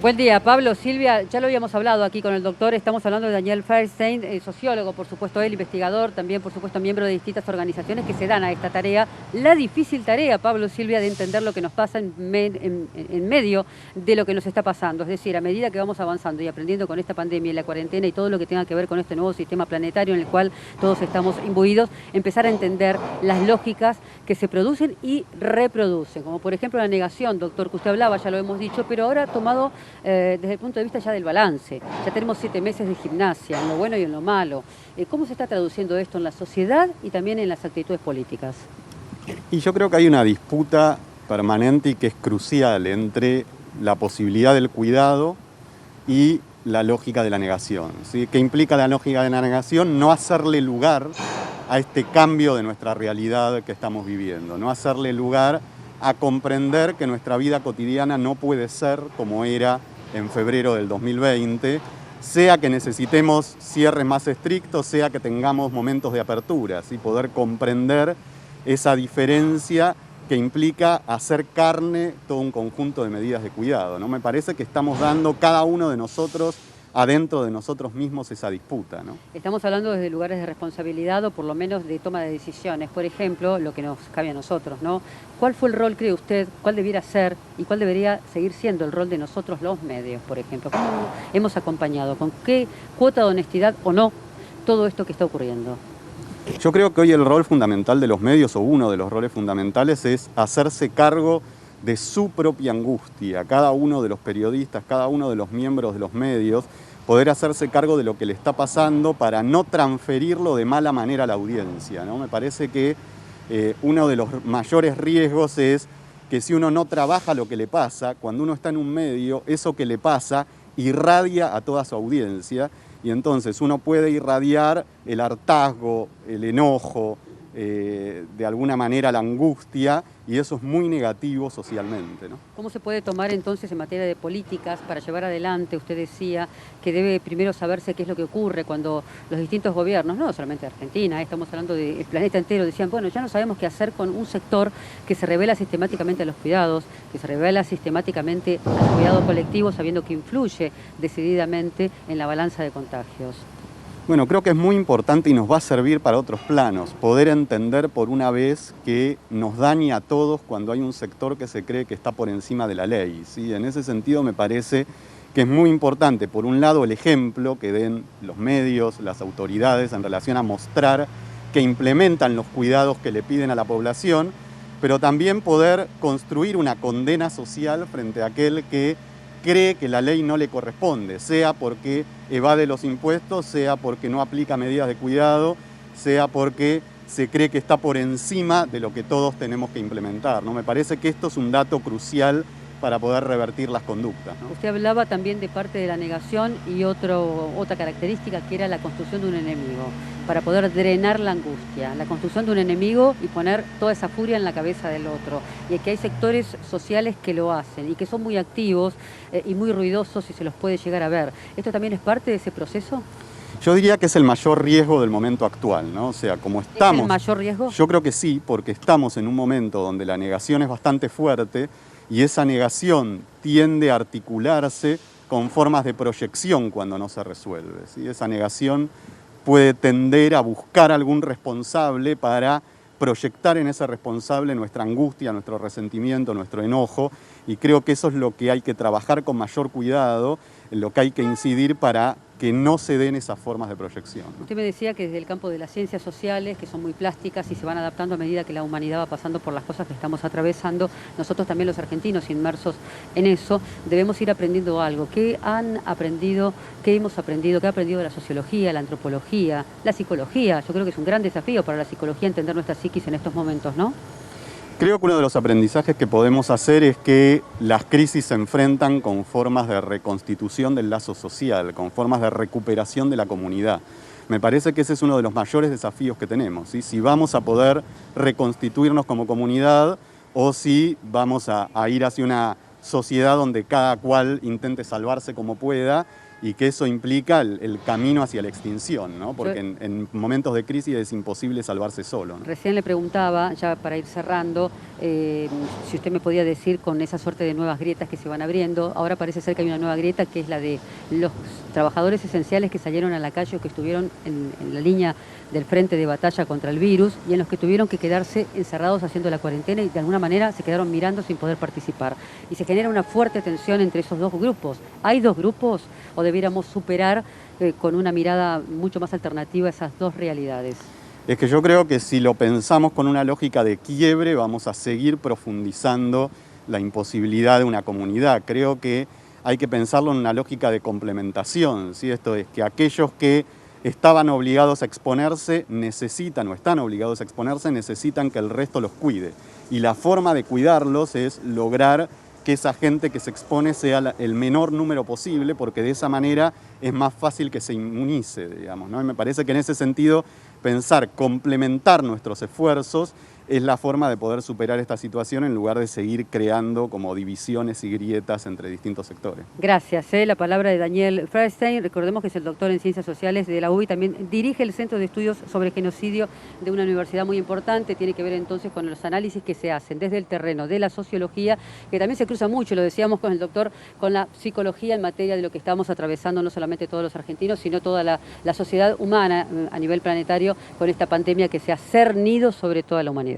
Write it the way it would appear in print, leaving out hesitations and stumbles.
Buen día, Pablo, Silvia, ya lo habíamos hablado aquí con el doctor, estamos hablando de Daniel Feierstein, sociólogo, por supuesto él, investigador, también por supuesto miembro de distintas organizaciones que se dan a esta tarea, la difícil tarea, Pablo, Silvia, de entender lo que nos pasa en medio de lo que nos está pasando, es decir, a medida que vamos avanzando y aprendiendo con esta pandemia y la cuarentena y todo lo que tenga que ver con este nuevo sistema planetario en el cual todos estamos imbuidos, empezar a entender las lógicas que se producen y reproducen, como por ejemplo la negación, doctor, que usted hablaba, ya lo hemos dicho, pero ahora tomado desde el punto de vista ya del balance. Ya tenemos 7 meses de gimnasia, en lo bueno y en lo malo. ¿Cómo se está traduciendo esto en la sociedad y también en las actitudes políticas? Y yo creo que hay una disputa permanente y que es crucial entre la posibilidad del cuidado y la lógica de la negación, ¿sí? ¿Qué implica la lógica de la negación? No hacerle lugar a este cambio de nuestra realidad que estamos viviendo, no hacerle lugar a comprender que nuestra vida cotidiana no puede ser como era en febrero del 2020, sea que necesitemos cierres más estrictos, sea que tengamos momentos de apertura, ¿sí? Poder comprender esa diferencia que implica hacer carne todo un conjunto de medidas de cuidado, ¿no? Me parece que estamos dando cada uno de nosotros adentro de nosotros mismos esa disputa, ¿no? Estamos hablando desde lugares de responsabilidad o por lo menos de toma de decisiones. Por ejemplo, lo que nos cabe a nosotros, ¿no? ¿Cuál fue el rol, cree usted, cuál debiera ser y cuál debería seguir siendo el rol de nosotros los medios, por ejemplo? ¿Cómo hemos acompañado? ¿Con qué cuota de honestidad o no todo esto que está ocurriendo? Yo creo que hoy el rol fundamental de los medios, o uno de los roles fundamentales, es hacerse cargo de su propia angustia. Cada uno de los periodistas, cada uno de los miembros de los medios, poder hacerse cargo de lo que le está pasando para no transferirlo de mala manera a la audiencia, ¿no? Me parece que uno de los mayores riesgos es que si uno no trabaja lo que le pasa, cuando uno está en un medio, eso que le pasa irradia a toda su audiencia y entonces uno puede irradiar el hartazgo, el enojo, de alguna manera la angustia, y eso es muy negativo socialmente, ¿no? ¿Cómo se puede tomar entonces en materia de políticas para llevar adelante? Usted decía que debe primero saberse qué es lo que ocurre cuando los distintos gobiernos, no solamente de Argentina, estamos hablando del planeta entero, decían, bueno, ya no sabemos qué hacer con un sector que se revela sistemáticamente a los cuidados, que se revela sistemáticamente al cuidado colectivo, sabiendo que influye decididamente en la balanza de contagios. Bueno, creo que es muy importante y nos va a servir para otros planos, poder entender por una vez que nos daña a todos cuando hay un sector que se cree que está por encima de la ley, ¿sí? En ese sentido me parece que es muy importante, por un lado, el ejemplo que den los medios, las autoridades en relación a mostrar que implementan los cuidados que le piden a la población, pero también poder construir una condena social frente a aquel que cree que la ley no le corresponde, sea porque evade los impuestos, sea porque no aplica medidas de cuidado, sea porque se cree que está por encima de lo que todos tenemos que implementar, ¿no? Me parece que esto es un dato crucial para poder revertir las conductas, ¿no? Usted hablaba también de parte de la negación y otra característica que era la construcción de un enemigo, para poder drenar la angustia, la construcción de un enemigo y poner toda esa furia en la cabeza del otro. Y que hay sectores sociales que lo hacen y que son muy activos y muy ruidosos y se los puede llegar a ver. ¿Esto también es parte de ese proceso? Yo diría que es el mayor riesgo del momento actual, ¿no? O sea, como estamos... ¿Es el mayor riesgo? Yo creo que sí, porque estamos en un momento donde la negación es bastante fuerte y esa negación tiende a articularse con formas de proyección cuando no se resuelve, ¿sí? Esa negación puede tender a buscar algún responsable para proyectar en ese responsable nuestra angustia, nuestro resentimiento, nuestro enojo, y creo que eso es lo que hay que trabajar con mayor cuidado, en lo que hay que incidir para que no se den esas formas de proyección, ¿no? Usted me decía que desde el campo de las ciencias sociales, que son muy plásticas y se van adaptando a medida que la humanidad va pasando por las cosas que estamos atravesando, nosotros también los argentinos inmersos en eso, debemos ir aprendiendo algo. ¿Qué han aprendido, qué hemos aprendido, qué ha aprendido de la sociología, la antropología, la psicología? Yo creo que es un gran desafío para la psicología entender nuestra psiquis en estos momentos, ¿no? Creo que uno de los aprendizajes que podemos hacer es que las crisis se enfrentan con formas de reconstitución del lazo social, con formas de recuperación de la comunidad. Me parece que ese es uno de los mayores desafíos que tenemos, ¿sí? Si vamos a poder reconstituirnos como comunidad o si vamos a ir hacia una sociedad donde cada cual intente salvarse como pueda y que eso implica el camino hacia la extinción, ¿no? Porque en momentos de crisis es imposible salvarse solo, ¿no? Recién le preguntaba, ya para ir cerrando, si usted me podía decir con esa suerte de nuevas grietas que se van abriendo, ahora parece ser que hay una nueva grieta que es la de los trabajadores esenciales que salieron a la calle o que estuvieron en la línea del frente de batalla contra el virus y en los que tuvieron que quedarse encerrados haciendo la cuarentena y de alguna manera se quedaron mirando sin poder participar. Y se genera una fuerte tensión entre esos dos grupos. ¿Hay dos grupos o debiéramos superar con una mirada mucho más alternativa esas dos realidades? Es que yo creo que si lo pensamos con una lógica de quiebre, vamos a seguir profundizando la imposibilidad de una comunidad. Creo que hay que pensarlo en una lógica de complementación, ¿sí? Esto es que aquellos que estaban obligados a exponerse necesitan, o están obligados a exponerse, necesitan que el resto los cuide. Y la forma de cuidarlos es lograr que esa gente que se expone sea el menor número posible, porque de esa manera es más fácil que se inmunice, digamos, ¿no? Y me parece que en ese sentido pensar, complementar nuestros esfuerzos es la forma de poder superar esta situación en lugar de seguir creando como divisiones y grietas entre distintos sectores. Gracias. La palabra de Daniel Feierstein. Recordemos que es el doctor en Ciencias Sociales de la UBA y también dirige el Centro de Estudios sobre Genocidio de una universidad muy importante. Tiene que ver entonces con los análisis que se hacen desde el terreno de la sociología, que también se cruza mucho, lo decíamos con el doctor, con la psicología en materia de lo que estamos atravesando, no solamente todos los argentinos, sino toda la sociedad humana a nivel planetario con esta pandemia que se ha cernido sobre toda la humanidad.